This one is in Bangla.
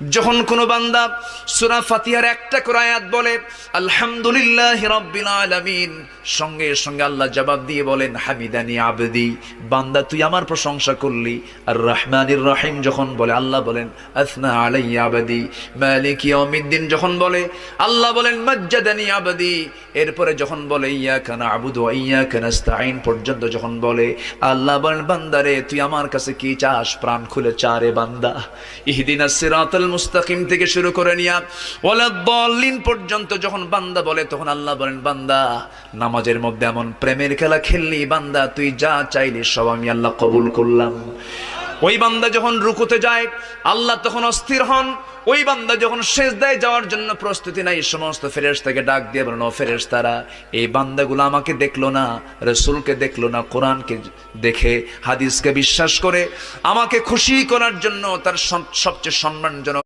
যখন কোনো বান্দা সূরা ফাতিহার একটা করে আয়াত বলে আলহামদুলিল্লাহি রাব্বিল আলামিন, সঙ্গে সঙ্গে আল্লাহ জবাব দিয়ে বলেন হামিদানি আবদি, বান্দা তুই আমার প্রশংসা করলি। আর রহমানির রহিম যখন বলে আল্লাহ বলেন আসনা আলাইয়া আবদি। মালিক ইয়াউমিদ্দিন যখন বলে আল্লাহ বলেন মাজ্জাদানি আবদি। এরপরে যখন বলে ইয়াকা না'বুদু ওয়া ইয়াকা নাস্তাঈন পর্যন্ত যখন বলে আল্লাহ বলেন বান্দারে তুই আমার কাছে কি চাস, প্রাণ খুলে চারে বান্দা। ইহদিনাস সিরাতাল মুস্তাকিম থেকে শুরু করে নিয়া ওয়ালাদ-দাল্লিন পর্যন্ত যখন বান্দা বলে তখন আল্লাহ বলেন বান্দা নামাজের মধ্যে এমন প্রেমের খেলা খেললি বান্দা, তুই যা চাইলি সব আমি আল্লাহ কবুল করলাম। ওই বান্দা যখন রুকুতে যায় আল্লাহ তখন অস্থির হন। ওই বান্দা যখন সিজদায় যাওয়ার জন্য প্রস্তুতি নাই, সমস্ত ফেরেশতাকে ডাক দিয়ে বলেন ও ফেরেশতারা, এই বান্দাগুলো আমাকে দেখলো না, রাসূলকে দেখলো না, কোরআনকে দেখে হাদিসকে বিশ্বাস করে আমাকে খুশি করার জন্য তার সবচেয়ে সম্মানজনক